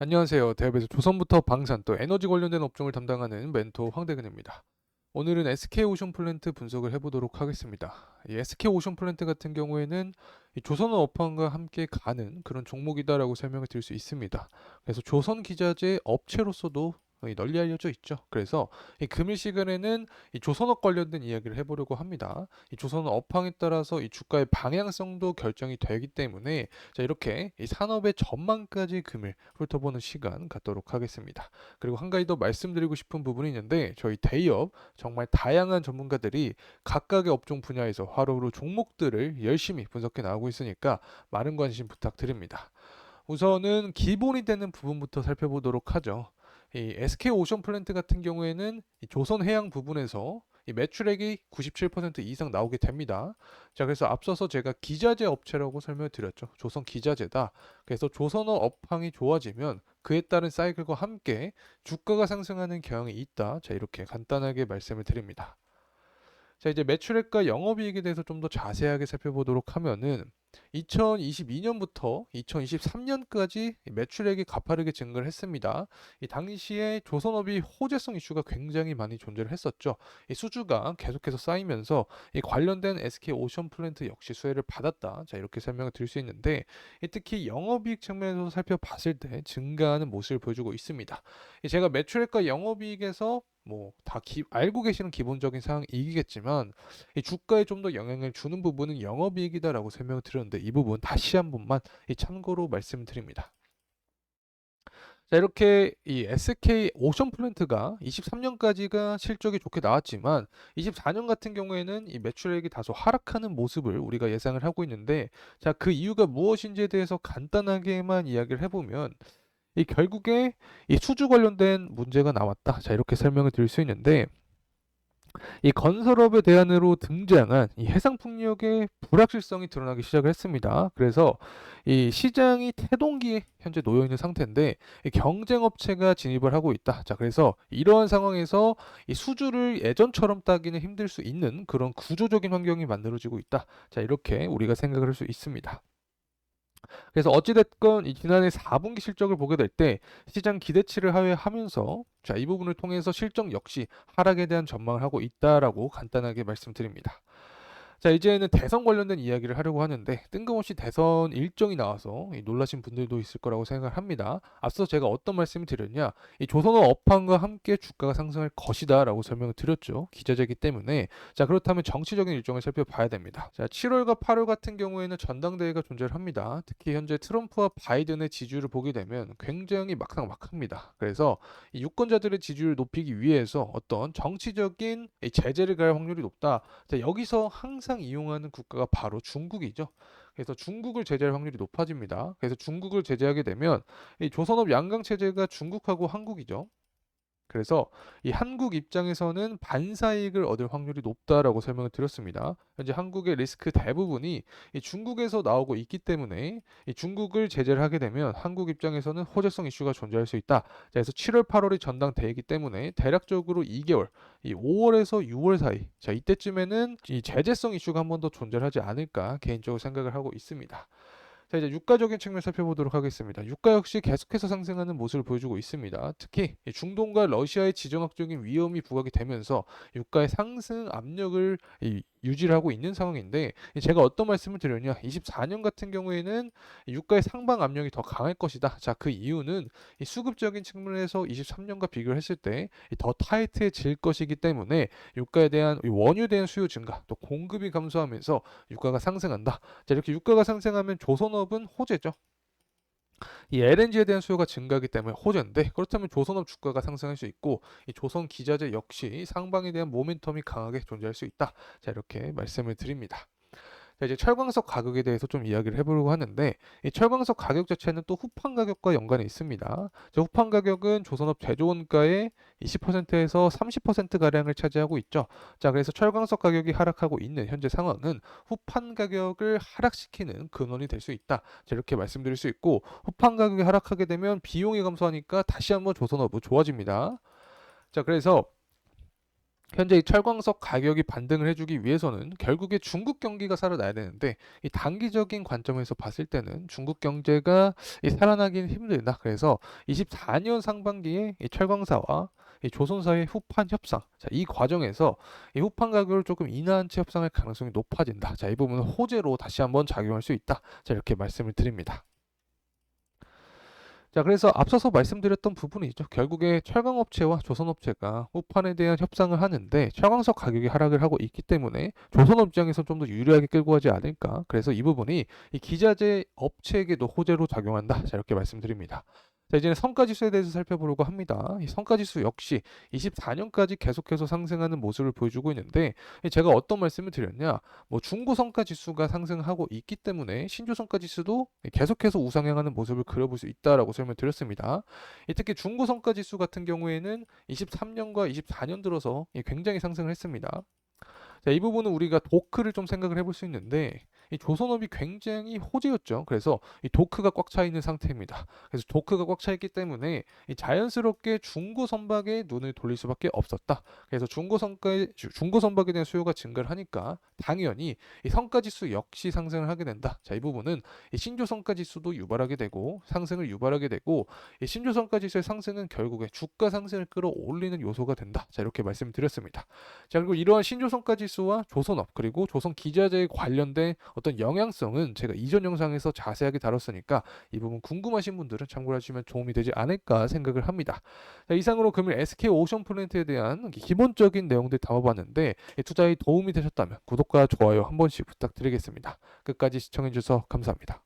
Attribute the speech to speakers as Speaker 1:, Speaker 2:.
Speaker 1: 안녕하세요. 대업에서 조선부터 방산 또 에너지 관련된 업종을 담당하는 멘토 황대근입니다. 오늘은 SK 오션플랜트 분석을 해보도록 하겠습니다. 이 SK 오션플랜트 같은 경우에는 이 조선업 업황과 함께 가는 그런 종목이다라고 설명을 드릴 수 있습니다. 그래서 조선 기자재 업체로서도 널리 알려져 있죠. 그래서 이 금일 시간에는 이 조선업 관련된 이야기를 해보려고 합니다. 이 조선업 업황에 따라서 이 주가의 방향성도 결정이 되기 때문에 자, 이렇게 이 산업의 전망까지 금일 훑어보는 시간 갖도록 하겠습니다. 그리고 한 가지 더 말씀드리고 싶은 부분이 있는데 저희 대기업 정말 다양한 전문가들이 각각의 업종 분야에서 하루하루 종목들을 열심히 분석해 나가고 있으니까 많은 관심 부탁드립니다. 우선은 기본이 되는 부분부터 살펴보도록 하죠. 이 SK 오션플랜트 같은 경우에는 이 조선해양 부분에서 이 매출액이 97% 이상 나오게 됩니다. 자, 그래서 앞서서 제가 기자재 업체라고 설명을 드렸죠. 조선 기자재다. 그래서 조선업 업황이 좋아지면 그에 따른 사이클과 함께 주가가 상승하는 경향이 있다. 자, 이렇게 간단하게 말씀을 드립니다. 자, 이제 매출액과 영업이익에 대해서 좀 더 자세하게 살펴보도록 하면은 2022년부터 2023년까지 매출액이 가파르게 증가를 했습니다. 이 당시에 조선업이 호재성 이슈가 굉장히 많이 존재를 했었죠. 이 수주가 계속해서 쌓이면서 이 관련된 SK 오션플랜트 역시 수혜를 받았다. 자, 이렇게 설명을 드릴 수 있는데 특히 영업이익 측면에서 살펴봤을 때 증가하는 모습을 보여주고 있습니다. 제가 매출액과 영업이익에서 뭐 다 알고 계시는 기본적인 사항이겠지만 이 주가에 좀 더 영향을 주는 부분은 영업이익이다라고 설명을 드렸는데 이 부분 다시 한 번만 이 참고로 말씀드립니다. 자, 이렇게 이 SK 오션플랜트가 23년까지가 실적이 좋게 나왔지만 24년 같은 경우에는 이 매출액이 다소 하락하는 모습을 우리가 예상을 하고 있는데 자, 그 이유가 무엇인지에 대해서 간단하게만 이야기를 해보면 이 결국에 이 수주 관련된 문제가 나왔다. 자, 이렇게 설명을 드릴 수 있는데 이 건설업의 대안으로 등장한 이 해상풍력의 불확실성이 드러나기 시작을 했습니다. 그래서 이 시장이 태동기에 현재 놓여 있는 상태인데 이 경쟁업체가 진입을 하고 있다. 자, 그래서 이러한 상황에서 이 수주를 예전처럼 따기는 힘들 수 있는 그런 구조적인 환경이 만들어지고 있다. 자, 이렇게 우리가 생각을 할 수 있습니다. 그래서 어찌됐건 이 지난해 4분기 실적을 보게 될 때 시장 기대치를 하회하면서 자, 이 부분을 통해서 실적 역시 하락에 대한 전망을 하고 있다라고 간단하게 말씀드립니다. 자, 이제는 대선 관련된 이야기를 하려고 하는데 뜬금없이 대선 일정이 나와서 놀라신 분들도 있을 거라고 생각을 합니다. 앞서 제가 어떤 말씀을 드렸냐, 이 조선업 업황과 함께 주가가 상승할 것이다라고 설명을 드렸죠. 기자재이기 때문에. 자, 그렇다면 정치적인 일정을 살펴봐야 됩니다. 자, 7월과 8월 같은 경우에는 전당대회가 존재를 합니다. 특히 현재 트럼프와 바이든의 지지율을 보게 되면 굉장히 막상막합니다. 그래서 이 유권자들의 지지율을 높이기 위해서 어떤 정치적인 이 제재를 가할 확률이 높다. 자, 여기서 항상 이용하는 국가가 바로 중국이죠. 그래서 중국을 제재할 확률이 높아집니다. 그래서 중국을 제재하게 되면 이 조선업 양강 체제가 중국하고 한국이죠. 그래서 이 한국 입장에서는 반사이익을 얻을 확률이 높다라고 설명을 드렸습니다. 현재 한국의 리스크 대부분이 이 중국에서 나오고 있기 때문에 이 중국을 제재를 하게 되면 한국 입장에서는 호재성 이슈가 존재할 수 있다. 자, 그래서 7월, 8월이 전당대회이기 때문에 대략적으로 2개월, 이 5월에서 6월 사이, 자, 이때쯤에는 이 제재성 이슈가 한 번 더 존재하지 않을까 개인적으로 생각을 하고 있습니다. 자, 이제 유가적인 측면 살펴보도록 하겠습니다. 유가 역시 계속해서 상승하는 모습을 보여주고 있습니다. 특히 중동과 러시아의 지정학적인 위험이 부각이 되면서 유가의 상승 압력을 유지를 하고 있는 상황인데 제가 어떤 말씀을 드렸냐? 24년 같은 경우에는 유가의 상방 압력이 더 강할 것이다. 자, 그 이유는 이 수급적인 측면에서 23년과 비교를 했을 때 더 타이트해질 것이기 때문에 유가에 대한 원유에 대한 수요 증가, 또 공급이 감소하면서 유가가 상승한다. 자, 이렇게 유가가 상승하면 조선업은 호재죠. 이 LNG에 대한 수요가 증가하기 때문에 호재인데 그렇다면 조선업 주가가 상승할 수 있고 이 조선 기자재 역시 상방에 대한 모멘텀이 강하게 존재할 수 있다. 자, 이렇게 말씀을 드립니다. 자, 이제 철광석 가격에 대해서 좀 이야기를 해보려고 하는데 이 철광석 가격 자체는 또 후판 가격과 연관이 있습니다. 후판 가격은 조선업 제조원가의 20%에서 30%가량을 차지하고 있죠. 자, 그래서 철광석 가격이 하락하고 있는 현재 상황은 후판 가격을 하락시키는 근원이 될 수 있다. 자, 이렇게 말씀드릴 수 있고 후판 가격이 하락하게 되면 비용이 감소하니까 다시 한번 조선업은 좋아집니다. 자, 그래서 현재 이 철광석 가격이 반등을 해주기 위해서는 결국에 중국 경기가 살아나야 되는데 이 단기적인 관점에서 봤을 때는 중국 경제가 이 살아나기는 힘들다. 그래서 24년 상반기에 이 철광사와 이 조선사의 후판 협상, 자, 이 과정에서 이 후판 가격을 조금 인하한 채 협상할 가능성이 높아진다. 자, 이 부분은 호재로 다시 한번 작용할 수 있다. 자, 이렇게 말씀을 드립니다. 자, 그래서 앞서서 말씀드렸던 부분이죠. 결국에 철강업체와 조선업체가 호판에 대한 협상을 하는데 철강석 가격이 하락을 하고 있기 때문에 조선업 입장에서 좀 더 유리하게 끌고 가지 않을까. 그래서 이 부분이 이 기자재 업체에게도 호재로 작용한다. 자, 이렇게 말씀드립니다. 자, 이제는 성과지수에 대해서 살펴보려고 합니다. 이 성과지수 역시 24년까지 계속해서 상승하는 모습을 보여주고 있는데 제가 어떤 말씀을 드렸냐? 뭐 중고 성과 지수가 상승하고 있기 때문에 신조 성과 지수도 계속해서 우상향하는 모습을 그려볼 수 있다라고 설명드렸습니다. 특히 중고 성과 지수 같은 경우에는 23년과 24년 들어서 굉장히 상승을 했습니다. 자, 이 부분은 우리가 도크를 좀 생각을 해볼 수 있는데 이 조선업이 굉장히 호재였죠. 그래서 이 도크가 꽉 차 있는 상태입니다. 그래서 도크가 꽉 차 있기 때문에 이 자연스럽게 중고 선박에 눈을 돌릴 수밖에 없었다. 그래서 중고 선박에 대한 수요가 증가를 하니까 당연히 이 성과 지수 역시 상승을 하게 된다. 자, 이 부분은 이 신조 성과 지수도 유발하게 되고 상승을 유발하게 되고 이 신조 성과 지수의 상승은 결국에 주가 상승을 끌어올리는 요소가 된다. 자, 이렇게 말씀드렸습니다. 자, 그리고 이러한 신조성과 지수와 조선업 그리고 조선 기자재에 관련된 어떤 영향성은 제가 이전 영상에서 자세하게 다뤘으니까 이 부분 궁금하신 분들은 참고해 주시면 도움이 되지 않을까 생각을 합니다. 자, 이상으로 금일 SK 오션플랜트에 대한 기본적인 내용들 담아봤는데 투자에 도움이 되셨다면 구독과 좋아요 한 번씩 부탁드리겠습니다. 끝까지 시청해 주셔서 감사합니다.